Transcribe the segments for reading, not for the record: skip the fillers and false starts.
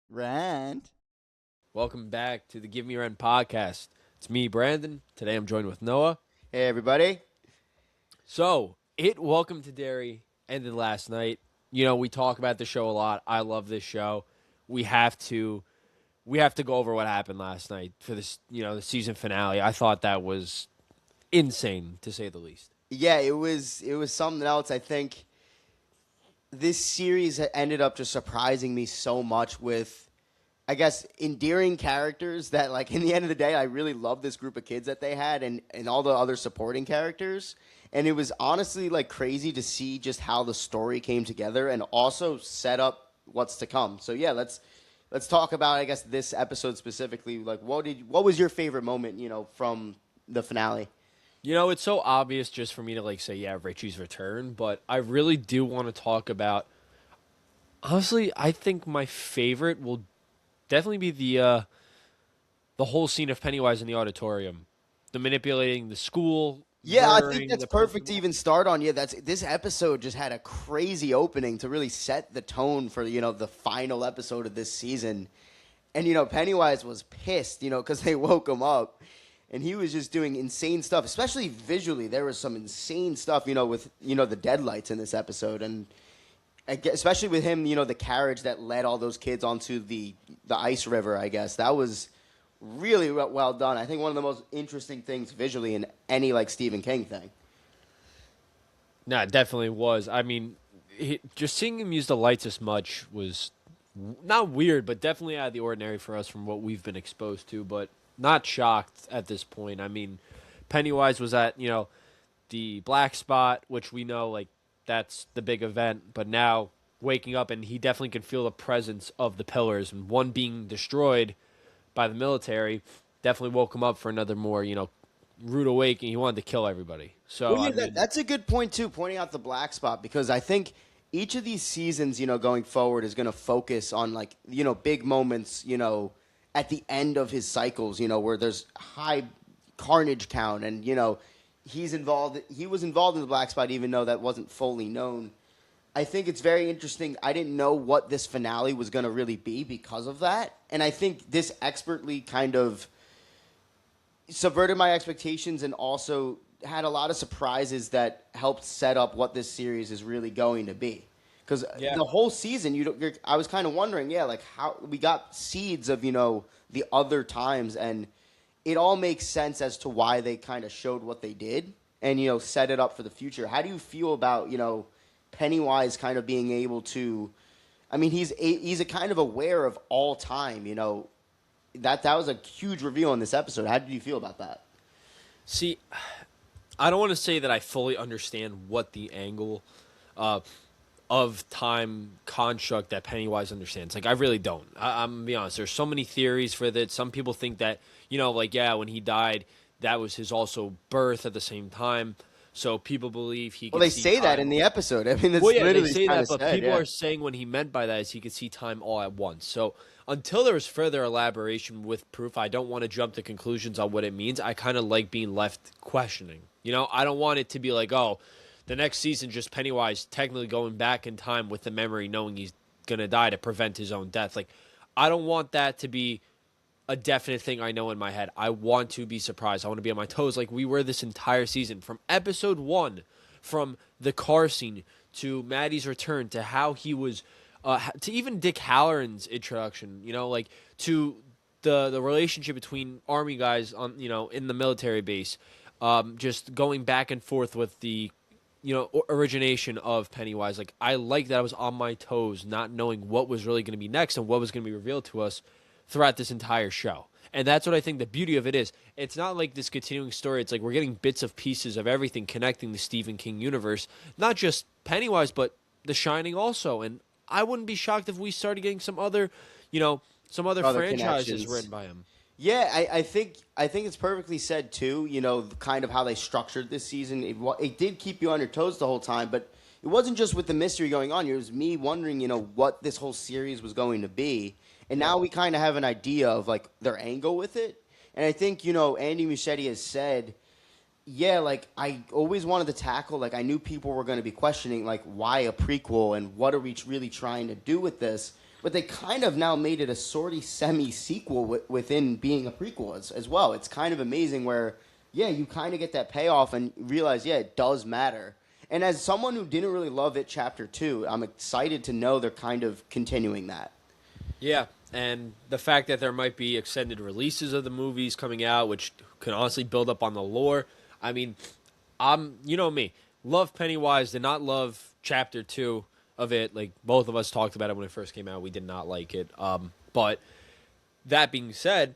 Rand. Welcome back to the Give Me Rent podcast. It's me, Brandon. Today I'm joined with Noah. Hey, everybody. Welcome to Derry ended last night. We talk about the show a lot. I love this show. We have to we have to go over what happened last night for this, the season finale. I thought that was insane to say the least. Yeah, it was something else. I think this series ended up just surprising me so much with, I guess, endearing characters that, like, in the end of the day, I really love this group of kids that they had and all the other supporting characters. And it was honestly, like, crazy to see just how the story came together and also set up what's to come. So, yeah, let's talk about, I guess, this episode specifically. Like, what was your favorite moment, from the finale? It's so obvious just for me to say, yeah, Richie's return, but I really do want to talk about. Honestly, I think my favorite will definitely be the whole scene of Pennywise in the auditorium, the manipulating the school, Yeah, I think murdering that's the perfect to principal. even start on. Yeah, that's this episode just had a crazy opening to really set the tone for, the final episode of this season. And Pennywise was pissed, because they woke him up and he was just doing insane stuff, especially visually. There was some insane stuff, with, the deadlights in this episode and especially with him, the carriage that led all those kids onto the ice river, I guess. That was really well done. I think one of the most interesting things visually in any like Stephen King thing. No, it definitely was. I mean, just seeing him use the lights this much was not weird, but definitely out of the ordinary for us from what we've been exposed to. But not shocked at this point. I mean, Pennywise was at the black spot, which we know that's the big event. But now waking up and he definitely can feel the presence of the pillars and one being destroyed by the military definitely woke him up for another more rude awakening. He wanted to kill everybody. Well, So I yeah, mean, that's a good point too, pointing out the black spot because I think each of these seasons, going forward, is going to focus on like big moments, at the end of his cycles, where there's high carnage count, and he's involved. He was involved in the black spot, even though that wasn't fully known. I think it's very interesting. I didn't know what this finale was going to really be because of that, and I think this expertly kind of subverted my expectations and also had a lot of surprises that helped set up what this series is really going to be. Because yeah. the whole season, I was kind of wondering, yeah, like how we got seeds of the other times, and it all makes sense as to why they kind of showed what they did and set it up for the future. How do you feel about Pennywise kind of being able to? I mean, he's a kind of aware of all time, that was a huge reveal in this episode. How did you feel about that? See, I don't want to say that I fully understand what the angle uh, of time construct that Pennywise understands. Like, I really don't. I'm gonna be honest. There's so many theories for that. Some people think that yeah, when he died, that was his also birth at the same time. So people believe he Well, could they see say that in time. the episode. I mean, Well, it's yeah, they literally say kind that, of but said, people yeah. are saying what he meant by that is he could see time all at once. So until there is further elaboration with proof, I don't want to jump to conclusions on what it means. I kind of like being left questioning. I don't want it to be like, oh, the next season just Pennywise technically going back in time with the memory, knowing he's gonna die to prevent his own death. Like, I don't want that to be a definite thing I know in my head. I want to be surprised. I want to be on my toes like we were this entire season. From episode 1, from the car scene to Maddie's return to how he was to even Dick Halloran's introduction, to the relationship between army guys on in the military base, just going back and forth with the origination of Pennywise. Like, I like that I was on my toes, not knowing what was really going to be next and what was going to be revealed to us throughout this entire show. And that's what I think the beauty of it is. It's not like this continuing story. It's like we're getting bits of pieces of everything connecting the Stephen King universe, not just Pennywise, but The Shining also. And I wouldn't be shocked if we started getting some other Other franchises connections. written by him. Yeah, I think it's perfectly said too. Kind of how they structured this season. It did keep you on your toes the whole time, but it wasn't just with the mystery going on. It was me wondering, what this whole series was going to be, and now we kind of have an idea of like their angle with it. And I think Andy Muschietti has said, yeah, like I always wanted to tackle. I knew people were going to be questioning, like, why a prequel and what are we really trying to do with this. but they kind of now made it a sorty semi-sequel within being a prequel as well. It's kind of amazing where, yeah, you kind of get that payoff and realize, yeah, it does matter. And as someone who didn't really love it, Chapter 2, I'm excited to know they're kind of continuing that. Yeah, and the fact that there might be extended releases of the movies coming out, which can honestly build up on the lore. I mean, you know me, love Pennywise, did not love Chapter 2 of it. Like, both of us talked about it when it first came out. We did not like it. But that being said,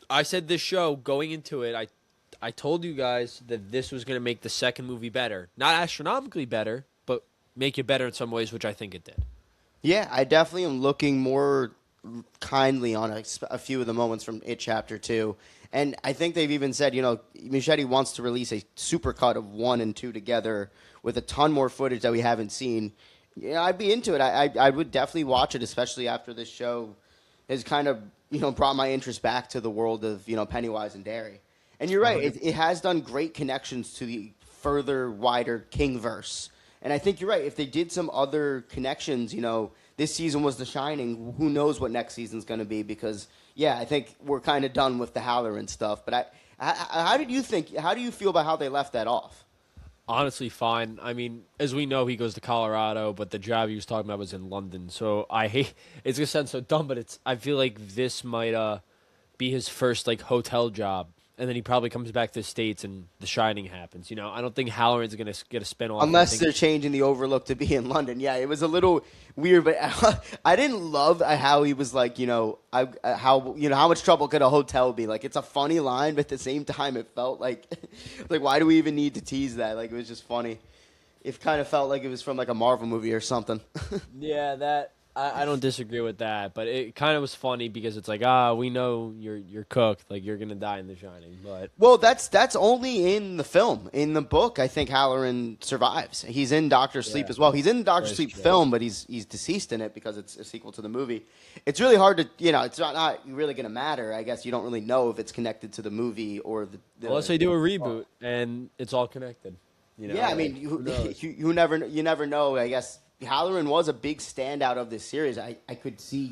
I said this show, going into it, I told you guys that this was going to make the second movie better. Not astronomically better, but make it better in some ways, which I think it did. Yeah, I definitely am looking more kindly on a few of the moments from It Chapter 2. And I think they've even said, Muschietti wants to release a supercut of 1 and 2 together with a ton more footage that we haven't seen. Yeah, I'd be into it. I would definitely watch it, especially after this show has kind of, brought my interest back to the world of, Pennywise and Derry. And you're right, it has done great connections to the further, wider Kingverse. And I think you're right. If they did some other connections, this season was The Shining. Who knows what next season's going to be? Because, yeah, I think we're kind of done with the Halloran stuff. But how do you feel about how they left that off? Honestly, fine. I mean, as we know, he goes to Colorado, but the job he was talking about was in London. So I hate it's gonna sound so dumb, but I feel like this might be his first hotel job. And then he probably comes back to the States and The Shining happens. I don't think Halloran's going to get a spin-off. Unless they're changing the Overlook to be in London. Yeah, it was a little weird, but I didn't love how he was how much trouble could a hotel be? It's a funny line, but at the same time it felt like why do we even need to tease that? It was just funny. It kind of felt like it was from a Marvel movie or something. Yeah, I don't disagree with that, but it kind of was funny because it's we know you're cooked, you're gonna die in The Shining. But well, that's only in the film. In the book, I think Halloran survives. He's in Doctor Sleep as well. He's in the Doctor Sleep film, but he's deceased in it because it's a sequel to the movie. It's really hard to it's not really gonna matter. I guess you don't really know if it's connected to the movie or the unless they do a reboot and it's all connected. Yeah, I mean, you never know. I guess. Halloran was a big standout of this series. I could see,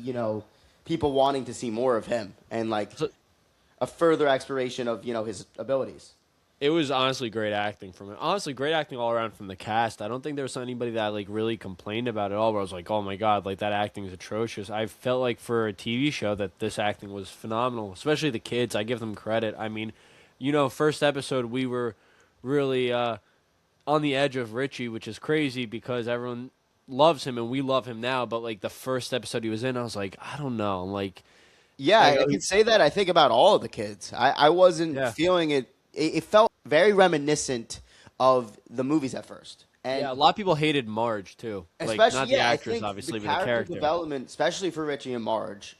people wanting to see more of him and a further exploration of, his abilities. It was honestly great acting from it. Honestly, great acting all around from the cast. I don't think there was anybody that really complained about it all. Where I was like, oh my god, that acting is atrocious. I felt like for a TV show that this acting was phenomenal, especially the kids. I give them credit. I mean, first episode we were really on the edge of Richie, which is crazy because everyone loves him and we love him now, but the first episode he was in, I was like, I don't know, I can say that I think about all of the kids. I wasn't feeling it. It felt very reminiscent of the movies at first. And a lot of people hated Marge too, especially not the actress, obviously, but the character development, especially for Richie and Marge,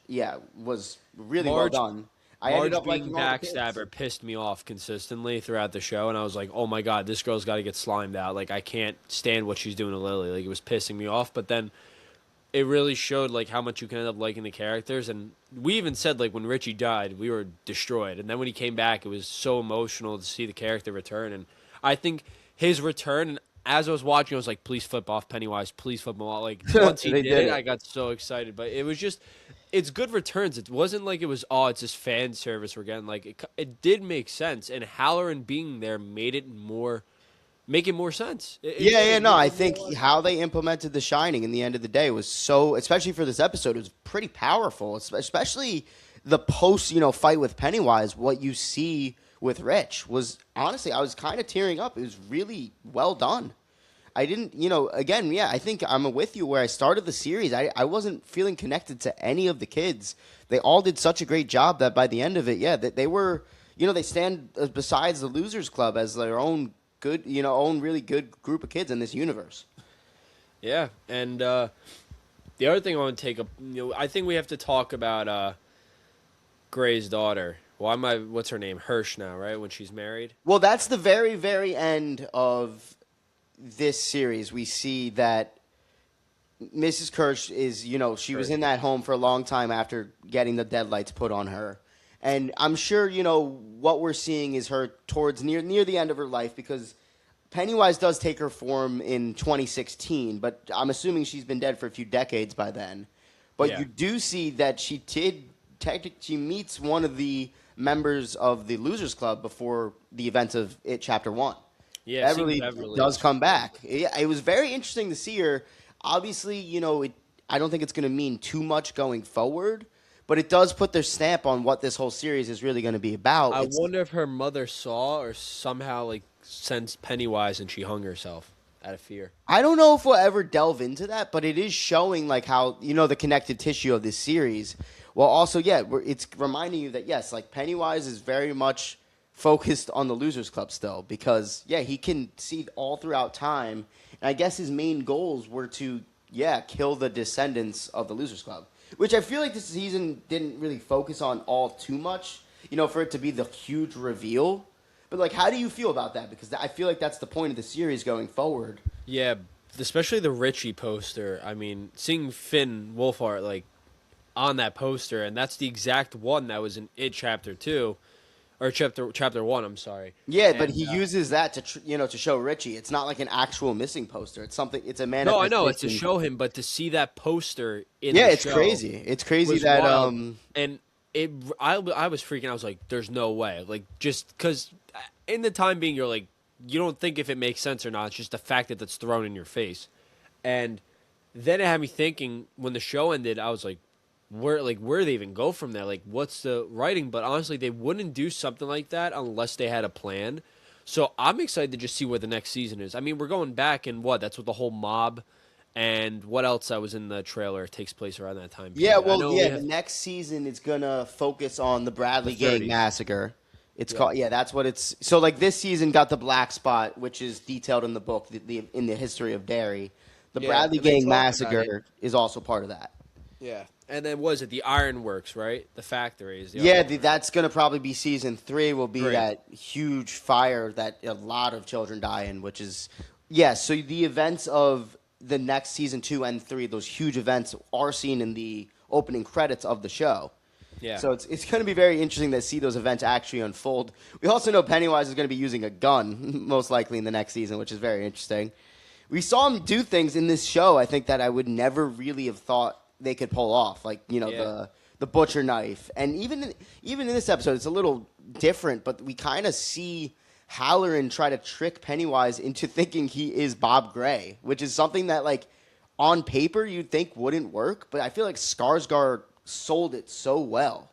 was really well done. Marge being backstabber pissed me off consistently throughout the show, and I was like, oh my god, this girl's got to get slimed out. I can't stand what she's doing to Lily. It was pissing me off, but then it really showed how much you can end up liking the characters, and we even said when Richie died, we were destroyed, and then when he came back, it was so emotional to see the character return, and I think his return, as I was watching, I was like, please flip off Pennywise, please flip him off. Once he did it, I got so excited, but it was just... It's good returns. It wasn't it was, it's just fan service we're getting. It did make sense, and Halloran being there made it more sense. I think how they implemented The Shining in the end of the day was so, especially for this episode, it was pretty powerful, especially the post, fight with Pennywise. What you see with Rich was, honestly, I was kind of tearing up. It was really well done. I didn't, I think I'm with you where I started the series. I wasn't feeling connected to any of the kids. They all did such a great job that by the end of it, they were, they stand besides the Losers Club as their own good, own really good group of kids in this universe. Yeah, and the other thing I want to take up, I think we have to talk about Gray's daughter. What's her name? Hirsch now, right? When she's married? Well, that's the very, very end of this series. We see that Mrs. Kirsch is, she was in that home for a long time after getting the deadlights put on her. And I'm sure, what we're seeing is her towards near the end of her life, because Pennywise does take her form in 2016, but I'm assuming she's been dead for a few decades by then. But Yeah. you do see that she meets one of the members of the Losers Club before the events of It Chapter 1. Yeah, seeing Beverly Beverly does was come fun. back. Yeah, it was very interesting to see her. Obviously, I don't think it's going to mean too much going forward, but it does put their stamp on what this whole series is really going to be about. I It's wonder if her mother saw or somehow like sensed Pennywise and she hung herself out of fear. I don't know if we'll ever delve into that, but it is showing like how the connective tissue of this series. Well, also, yeah, it's reminding you that yes, like Pennywise is very much focused on the Losers Club still because yeah, he can see all throughout time, and I guess his main goals were to kill the descendants of the Losers Club, which I feel like this season didn't really focus on all too much. For it to be the huge reveal. But like, how do you feel about that? Because I feel like that's the point of the series going forward. Yeah, especially the Richie poster. I mean, seeing Finn Wolfhard like on that poster, and that's the exact one that was in It Chapter 2 or Chapter 1. I'm sorry. Yeah, but And he uses that to show Richie. It's not like an actual missing poster. It's something. It's a no, I manifestation. know it's to show him, but to see that poster in Yeah, the it's show crazy. It's crazy was that wild. And I was freaking. I was like, "There's no way!" Like just because in the time being, you're like, you don't think if it makes sense or not. It's just the fact that that's thrown in your face, and then it had me thinking when the show ended. I was like, where do they even go from there? Like, what's the writing? But honestly, they wouldn't do something like that unless they had a plan. So I'm excited to just see where the next season is. I mean, we're going back and that's what the whole mob and what else that was in the trailer takes place around that time period. Yeah, I well, know yeah. The next season is gonna focus on the Bradley The Gang 30s. massacre. It's Yeah. called. Yeah, that's what it's. So like this season got the black spot, which is detailed in the book, in the history of Derry. The Yeah, Bradley and they Gang talk about massacre is also part of that. Yeah. And then was it the Ironworks, right? The factory is the Yeah, other one. that's gonna probably be season 3. Will be Three. that huge fire that a lot of children die in, which is So the events of the next season 2 and 3, those huge events are seen in the opening credits of the show. Yeah. So it's going to be very interesting to see those events actually unfold. We also know Pennywise is going to be using a gun, most likely in the next season, which is very interesting. We saw him do things in this show, I think, that I would never really have thought they could pull off, like the butcher knife, and even in this episode, it's a little different, but we kind of see Halloran try to trick Pennywise into thinking he is Bob Gray, which is something that like on paper you'd think wouldn't work, but I feel like Skarsgård sold it so well.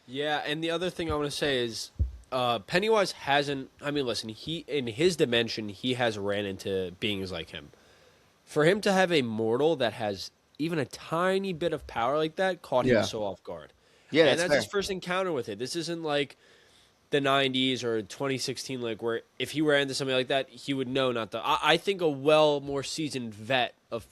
Yeah, and the other thing I want to say is Pennywise hasn't. I mean, listen, he in his dimension he has ran into beings like him. For him to have a mortal that has even a tiny bit of power like that caught him so off guard. Yeah, and that's fair. his first encounter with it. This isn't like the 90s or 2016, like where if he ran into something like that, he would know not to. I think a more seasoned vet of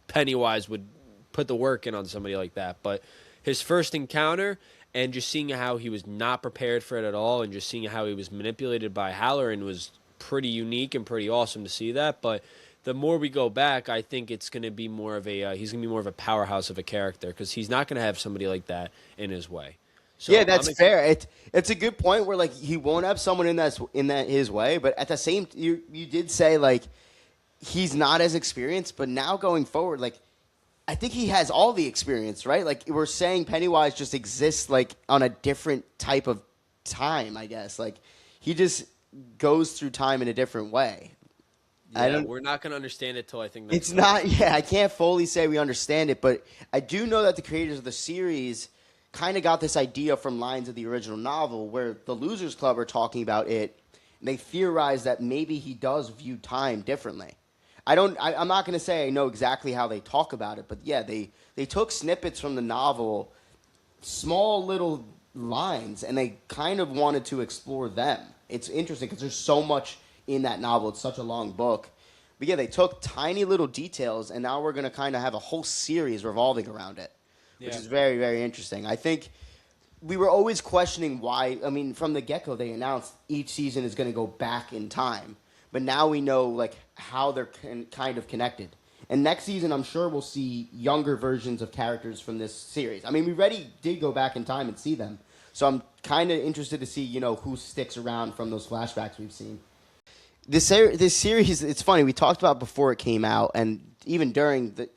Pennywise would put the work in on somebody like that. But his first encounter and just seeing how he was not prepared for it at all, and just seeing how he was manipulated by Halloran was pretty unique and pretty awesome to see that. But the more we go back, I think it's going to be more of a he's going to be more of a powerhouse of a character because he's not going to have somebody like that in his way. So Yeah, that's fair. It's a good point where like he won't have someone in that his way, but at the same you did say like he's not as experienced, but now going forward, like I think he has all the experience, right? Like we're saying Pennywise just exists like on a different type of time, I guess. Like he just goes through time in a different way. Yeah, we're not going to understand it till I think it's not. Yeah, I can't fully say we understand it, but I do know that the creators of the series kind of got this idea from lines of the original novel where the Losers Club are talking about it. And they theorize that maybe he does view time differently. I'm not going to say I know exactly how they talk about it, but yeah, they took snippets from the novel, small little lines, and they kind of wanted to explore them. It's interesting because there's so much in that novel. It's such a long book. But yeah, they took tiny little details, and now we're going to kind of have a whole series revolving around it, which is very, very interesting. I think we were always questioning why. I mean, from the get-go, they announced each season is going to go back in time. But now we know like how they're kind of connected. And next season, I'm sure we'll see younger versions of characters from this series. I mean, we already did go back in time and see them. So I'm kind of interested to see, who sticks around from those flashbacks we've seen. This series, it's funny. We talked about it before it came out, and even during the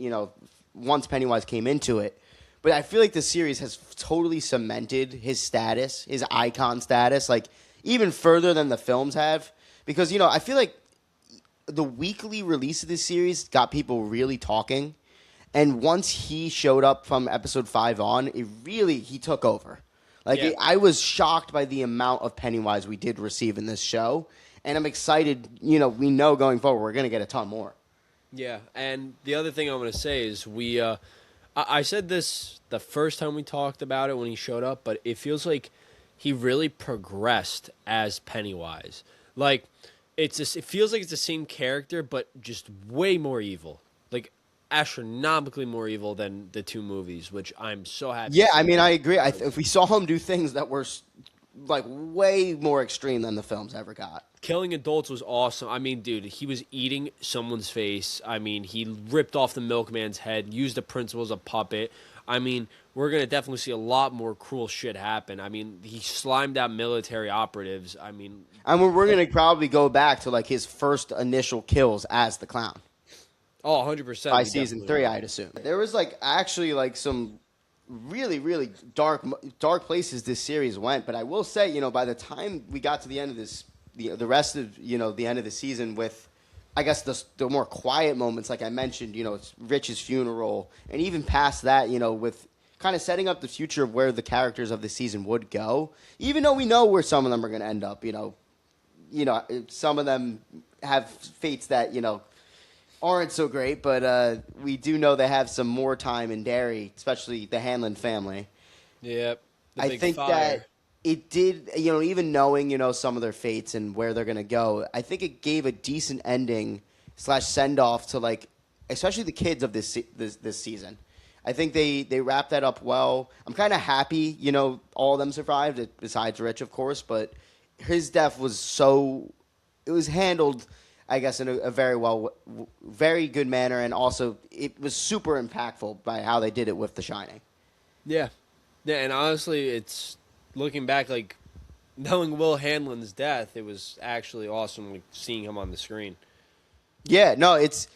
once Pennywise came into it. But I feel like the series has totally cemented his status, his icon status, like even further than the films have. Because, I feel like the weekly release of this series got people really talking. And once he showed up from episode 5 on, he took over. Yeah. I was shocked by the amount of Pennywise we did receive in this show. And I'm excited, we know going forward we're going to get a ton more. Yeah, and the other thing I'm going to say is I said this the first time we talked about it when he showed up, but it feels like he really progressed as Pennywise. Like, it feels like it's the same character, but just way more evil. Like, astronomically more evil than the 2 movies, which I'm so happy Yeah, to see. I mean, I agree. If we saw him do things that were like way more extreme than the films ever got. Killing adults was awesome. I mean, dude, he was eating someone's face. I mean, he ripped off the milkman's head, used the principal as a puppet. I mean, we're going to definitely see a lot more cruel shit happen. I mean, he slimed out military operatives. I mean... And we're going to probably go back to, like, his first initial kills as the clown. Oh, 100%. By season 3, I'd assume. There was, like, actually, like, some really, really dark places this series went. But I will say, by the time we got to the end of this... The rest of the end of the season with, I guess the more quiet moments, like I mentioned, it's Rich's funeral, and even past that, with kind of setting up the future of where the characters of the season would go. Even though we know where some of them are going to end up, some of them have fates that aren't so great, but we do know they have some more time in Derry, especially the Hanlon family. Yep. I think that it did, even knowing, some of their fates and where they're going to go, I think it gave a decent ending / send-off to, like, especially the kids of this season. I think they wrapped that up well. I'm kind of happy, all of them survived, besides Rich, of course, but his death was it was handled, I guess, in a very good manner, and also it was super impactful by how they did it with The Shining. Yeah. Yeah, and honestly, it's... Looking back, like, knowing Will Hanlon's death, it was actually awesome, like, seeing him on the screen. Yeah, no, it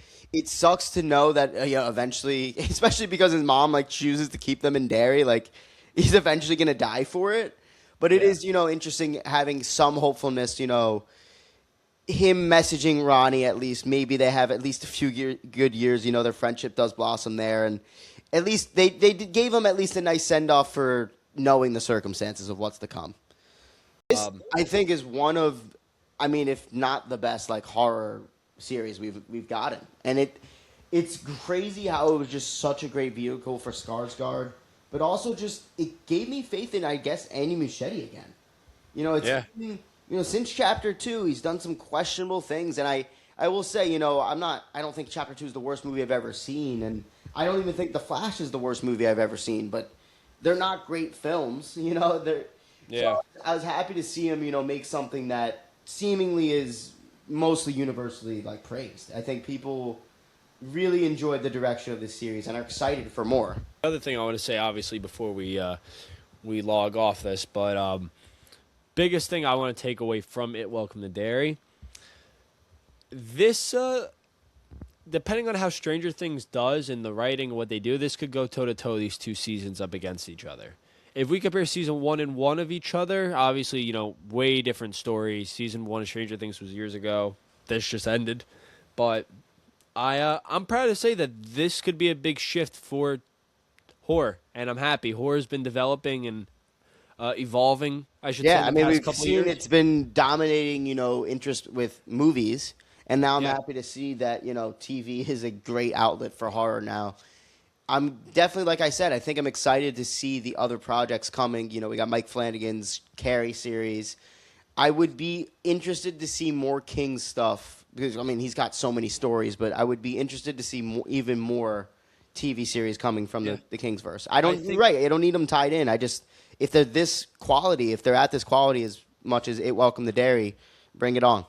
sucks to know that eventually, especially because his mom like chooses to keep them in Derry, like he's eventually gonna die for it. But it is interesting having some hopefulness. Him messaging Ronnie at least. Maybe they have at least a few good years. Their friendship does blossom there, and at least they gave him at least a nice send off for knowing the circumstances of what's to come. This, I think, is one of, I mean, if not the best, like, horror series we've gotten. And it's crazy how it was just such a great vehicle for Skarsgård, but also just, it gave me faith in, I guess, Andy Muschietti again. Since Chapter 2, he's done some questionable things, and I will say, I don't think Chapter 2 is the worst movie I've ever seen, and I don't even think The Flash is the worst movie I've ever seen, but they're not great films, So I was happy to see him, make something that seemingly is mostly universally like praised. I think people really enjoyed the direction of this series and are excited for more. The other thing I want to say, obviously, before we log off this, but biggest thing I want to take away from it, Welcome to Derry. This, depending on how Stranger Things does in the writing and what they do, this could go toe-to-toe these 2 seasons up against each other. If we compare season 1 and 1 of each other, obviously, way different stories. Season 1 of Stranger Things was years ago. This just ended. But I'm proud to say that this could be a big shift for horror, and I'm happy. Horror's been developing and evolving, I should say, Yeah, I mean, we've couple seen years. It's been dominating, interest with movies. And now I'm happy to see that, TV is a great outlet for horror now. I'm definitely, like I said, I think I'm excited to see the other projects coming. We got Mike Flanagan's Carrie series. I would be interested to see more King stuff because, I mean, he's got so many stories, but I would be interested to see even more TV series coming from the Kingsverse. I don't need them tied in. If they're at this quality as much as Welcome to Derry, bring it on.